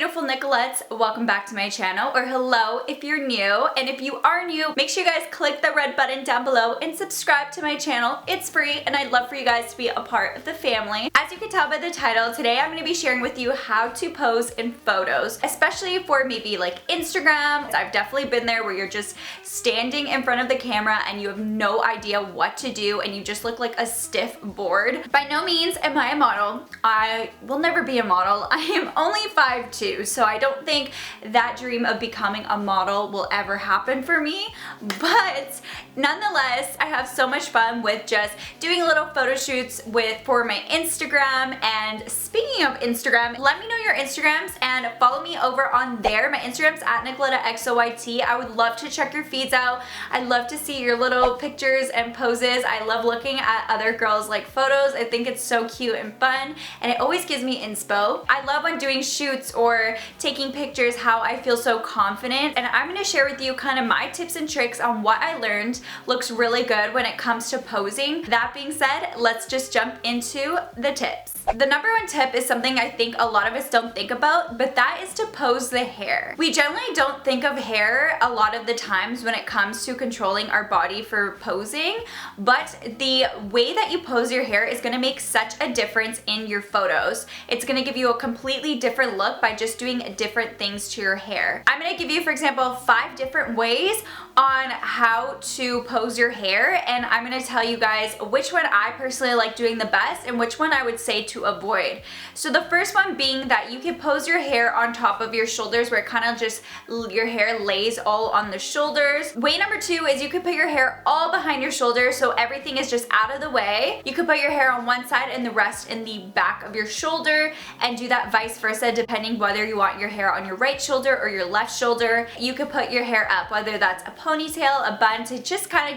beautiful Nicolettes, welcome back to my channel, or hello if you're new. And if you are new, make sure you guys click the red button down below and subscribe to my channel. It's free and I'd love for you guys to be a part of the family. As you can tell by the title, today I'm going to be sharing with you how to pose in photos, especially for maybe like Instagram. I've definitely been there where you're just standing in front of the camera and you have no idea what to do and you just look like a stiff board. By no means am I a model. I will never be a model. I am only 5'2", so I don't think that dream of becoming a model will ever happen for me, but nonetheless, I have so much fun with just doing little photo shoots for my Instagram. And speaking of Instagram, let me know your Instagrams and follow me over on there. My Instagram's at NicolettaXOYT. I would love to check your feeds out. I'd love to see your little pictures and poses. I love looking at other girls' like photos. I think it's so cute and fun, and it always gives me inspo. I love when doing shoots or taking pictures how I feel so confident, and I'm going to share with you kind of my tips and tricks on what I learned looks really good when it comes to posing. That being said, let's just jump into the tips. The number one tip is something I think a lot of us don't think about, but that is to pose the hair. We generally don't think of hair a lot of the times when it comes to controlling our body for posing, but the way that you pose your hair is going to make such a difference in your photos. It's going to give you a completely different look by just doing different things to your hair. I'm going to give you, for example, 5 different ways on how to pose your hair, and I'm going to tell you guys which one I personally like doing the best and which one I would say to avoid. So the first one being that you can pose your hair on top of your shoulders, where it kind of just your hair lays all on the shoulders. Way number 2 is you could put your hair all behind your shoulders so everything is just out of the way. You could put your hair on one side and the rest in the back of your shoulder, and do that vice versa depending whether you want your hair on your right shoulder or your left shoulder. You could put your hair up, whether that's a ponytail, a bun, to just kind of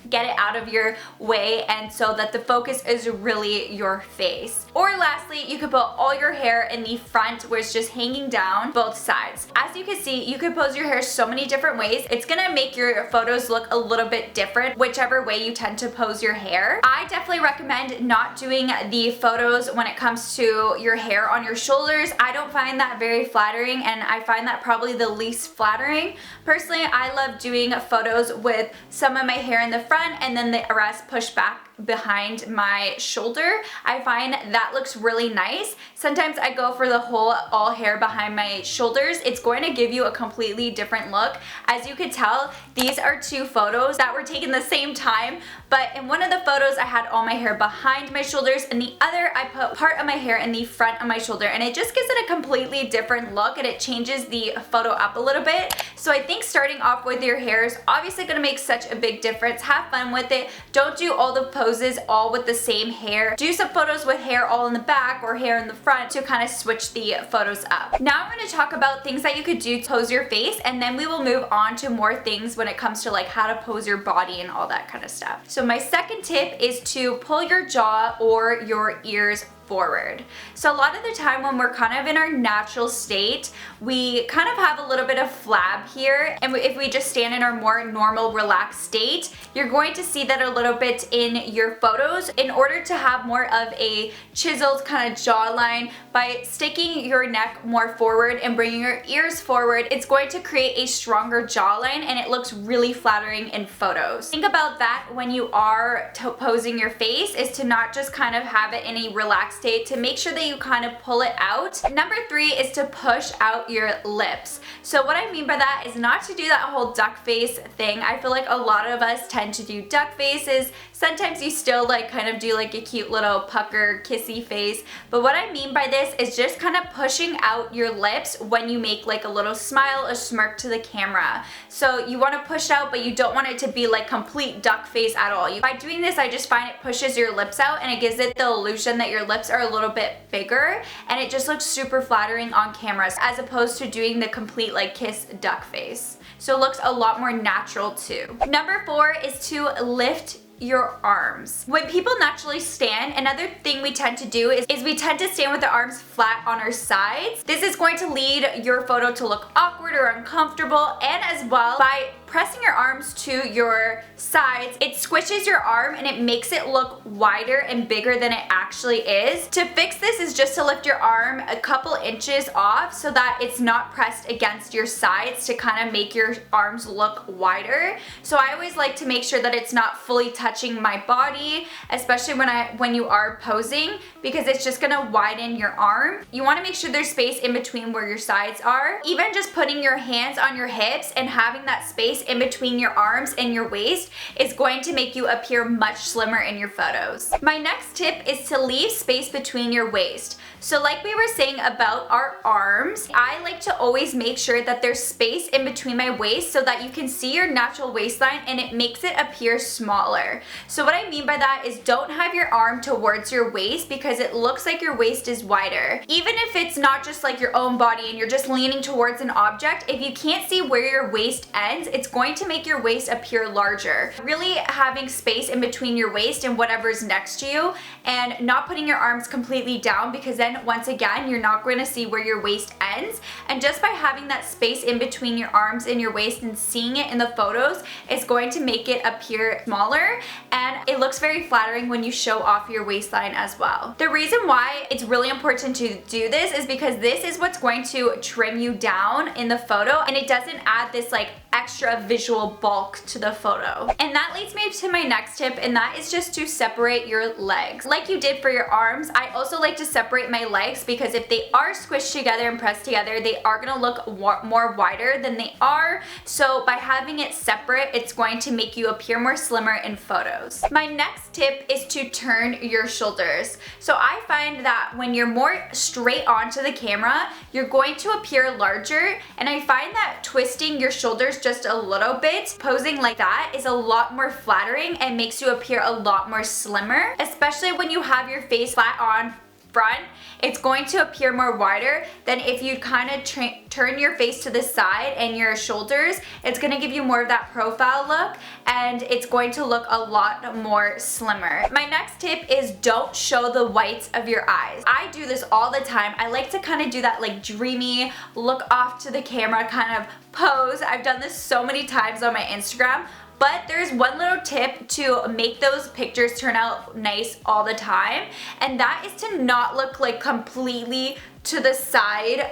get it out of your way, and so that the focus is really your face. Or lastly, you could put all your hair in the front where it's just hanging down both sides. As you can see, you could pose your hair so many different ways. It's gonna make your photos look a little bit different whichever way you tend to pose your hair. I definitely recommend not doing the photos when it comes to your hair on your shoulders. I don't find that very flattering, and I find that probably the least flattering. Personally, I love doing photos with some of my hair in the front and then the rest pushed back behind my shoulder. I find that looks really nice. Sometimes I go for the whole all hair behind my shoulders. It's going to give you a completely different look. As you can tell, these are 2 photos that were taken the same time, but in one of the photos I had all my hair behind my shoulders, and the other I put part of my hair in the front of my shoulder, and it just gives it a completely different look and it changes the photo up a little bit. So I think starting off with your hair is obviously going to make such a big difference. Have fun with it. Don't do all the poses all with the same hair. Do some photos with hair all in the back or hair in the front to kind of switch the photos up. Now I'm going to talk about things that you could do to pose your face, and then we will move on to more things when it comes to like how to pose your body and all that kind of stuff. So my second tip is to pull your jaw or your ears forward. So a lot of the time when we're kind of in our natural state, we kind of have a little bit of flab here, and if we just stand in our more normal relaxed state, you're going to see that a little bit in your photos. In order to have more of a chiseled kind of jawline, by sticking your neck more forward and bringing your ears forward, it's going to create a stronger jawline, and it looks really flattering in photos. Think about that when you are posing your face, is to not just kind of have it in a relaxed state, to make sure that you kind of pull it out. Number 3 is to push out your lips. So what I mean by that is not to do that whole duck face thing. I feel like a lot of us tend to do duck faces. Sometimes you still like kind of do like a cute little pucker kissy face, but what I mean by this is just kind of pushing out your lips when you make like a little smile, a smirk to the camera. So you want to push out, but you don't want it to be like complete duck face at all. By doing this, I just find it pushes your lips out and it gives it the illusion that your lips are a little bit bigger, and it just looks super flattering on cameras as opposed to doing the complete like kiss duck face. So it looks a lot more natural too. Number 4 is to lift your arms. When people naturally stand, another thing we tend to do is we tend to stand with the arms flat on our sides. This is going to lead your photo to look awkward or uncomfortable, and as well, by pressing your arms to your sides, it squishes your arm and it makes it look wider and bigger than it actually is. To fix this is just to lift your arm a couple inches off so that it's not pressed against your sides to kind of make your arms look wider. So I always like to make sure that it's not fully touching my body, especially when you are posing, because it's just gonna widen your arm. You wanna make sure there's space in between where your sides are. Even just putting your hands on your hips and having that space in between your arms and your waist is going to make you appear much slimmer in your photos. My next tip is to leave space between your waist. So like we were saying about our arms, I like to always make sure that there's space in between my waist so that you can see your natural waistline and it makes it appear smaller. So what I mean by that is don't have your arm towards your waist because it looks like your waist is wider. Even if it's not just like your own body and you're just leaning towards an object, if you can't see where your waist ends, it's going to make your waist appear larger. Really having space in between your waist and whatever's next to you, and not putting your arms completely down, because then once again you're not going to see where your waist ends. And just by having that space in between your arms and your waist and seeing it in the photos is going to make it appear smaller, and it looks very flattering when you show off your waistline as well. The reason why it's really important to do this is because this is what's going to trim you down in the photo, and it doesn't add this like extra visual bulk to the photo. And that leads me to my next tip, and that is just to separate your legs. Like you did for your arms, I also like to separate my legs, because if they are squished together and pressed together, they are gonna look more wider than they are. So by having it separate, it's going to make you appear more slimmer in photos. My next tip is to turn your shoulders. So I find that when you're more straight onto the camera, you're going to appear larger, and I find that twisting your shoulders just a little bit, posing like that, is a lot more flattering and makes you appear a lot more slimmer, especially when you have your face flat on front. It's going to appear more wider than if you kind of turn your face to the side and your shoulders. It's going to give you more of that profile look, and it's going to look a lot more slimmer. My next tip is don't show the whites of your eyes. I do this all the time. I like to kind of do that like dreamy look off to the camera kind of pose. I've done this so many times on my Instagram. But there's one little tip to make those pictures turn out nice all the time, and that is to not look like completely to the side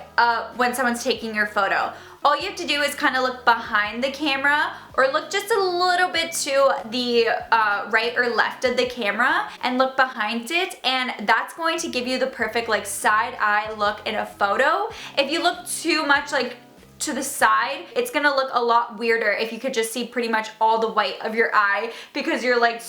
when someone's taking your photo. All you have to do is kind of look behind the camera, or look just a little bit to the right or left of the camera and look behind it, and that's going to give you the perfect like side eye look in a photo. If you look too much like to the side, it's gonna look a lot weirder if you could just see pretty much all the white of your eye, because you're like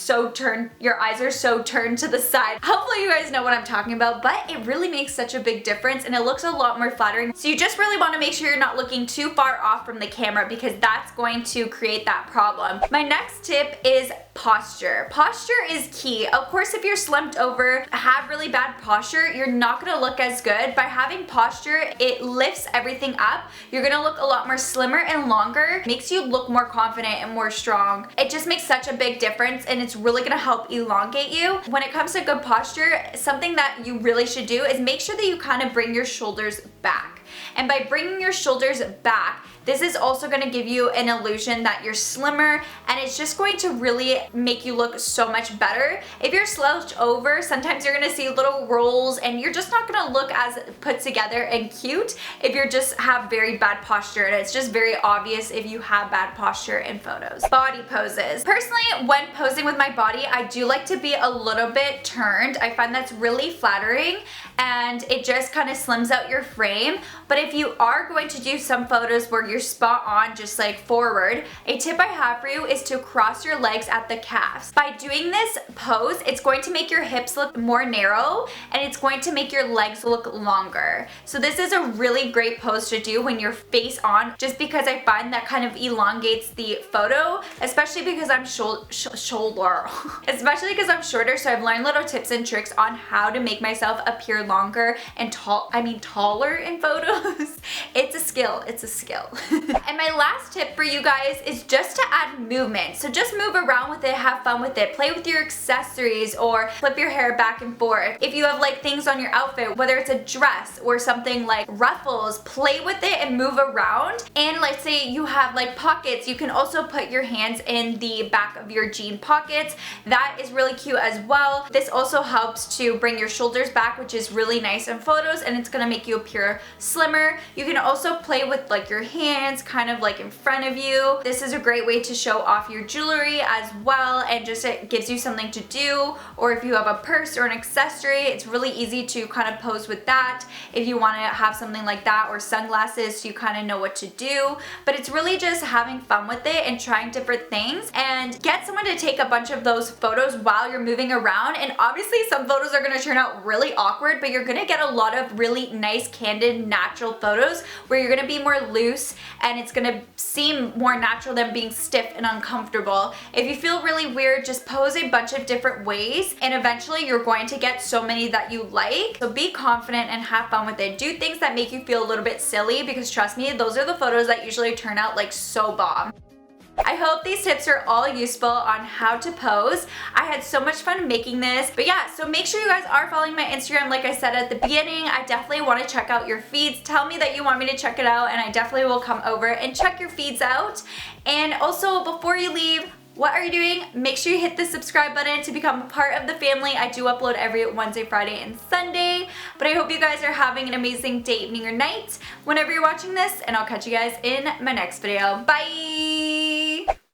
your eyes are so turned to the side. Hopefully you guys know what I'm talking about, but it really makes such a big difference and it looks a lot more flattering. So you just really want to make sure you're not looking too far off from the camera, because that's going to create that problem. My next tip is posture. Posture is key. Of course, if you're slumped over, have really bad posture, you're not gonna look as good. By having posture, it lifts everything up. You're gonna look a lot more slimmer and longer, makes you look more confident and more strong. It just makes such a big difference, and it's really gonna help elongate you. When it comes to good posture, something that you really should do is make sure that you kind of bring your shoulders back. And by bringing your shoulders back, this is also going to give you an illusion that you're slimmer, and it's just going to really make you look so much better. If you're slouched over, sometimes you're going to see little rolls, and you're just not going to look as put together and cute if you just have very bad posture, and it's just very obvious if you have bad posture in photos. Body poses. Personally, when posing with my body, I do like to be a little bit turned. I find that's really flattering, and it just kind of slims out your frame. But if you are going to do some photos where you're spot on, just like forward, a tip I have for you is to cross your legs at the calves. By doing this pose, it's going to make your hips look more narrow, and it's going to make your legs look longer. So this is a really great pose to do when you're face on, just because I find that kind of elongates the photo, especially because I'm especially because I'm shorter. So I've learned little tips and tricks on how to make myself appear longer and taller in photos. It's a skill. And my last tip for you guys is just to add movement. So just move around with it, have fun with it, play with your accessories or flip your hair back and forth. If you have like things on your outfit, whether it's a dress or something like ruffles, play with it and move around. And let's say you have like pockets, you can also put your hands in the back of your jean pockets. That is really cute as well. This also helps to bring your shoulders back, which is really nice in photos, and it's gonna make you appear slimmer. You can also play with like your hands kind of like in front of you. This is a great way to show off your jewelry as well, and just it gives you something to do. Or if you have a purse or an accessory, it's really easy to kind of pose with that if you want to have something like that, or sunglasses so you kind of know what to do. But it's really just having fun with it and trying different things, and get someone to take a bunch of those photos while you're moving around. And obviously some photos are going to turn out really awkward, but you're going to get a lot of really nice, candid, natural photos where you're going to be more loose and it's going to seem more natural than being stiff and uncomfortable. If you feel really weird, just pose a bunch of different ways and eventually you're going to get so many that you like. So be confident and have fun with it. Do things that make you feel a little bit silly, because trust me, those are the photos that usually turn out like so bomb. I hope these tips are all useful on how to pose. I had so much fun making this. But yeah, so make sure you guys are following my Instagram like I said at the beginning. I definitely want to check out your feeds. Tell me that you want me to check it out and I definitely will come over and check your feeds out. And also, before you leave, what are you doing? Make sure you hit the subscribe button to become a part of the family. I do upload every Wednesday, Friday, and Sunday. But I hope you guys are having an amazing day, evening, or night whenever you're watching this. And I'll catch you guys in my next video. Bye!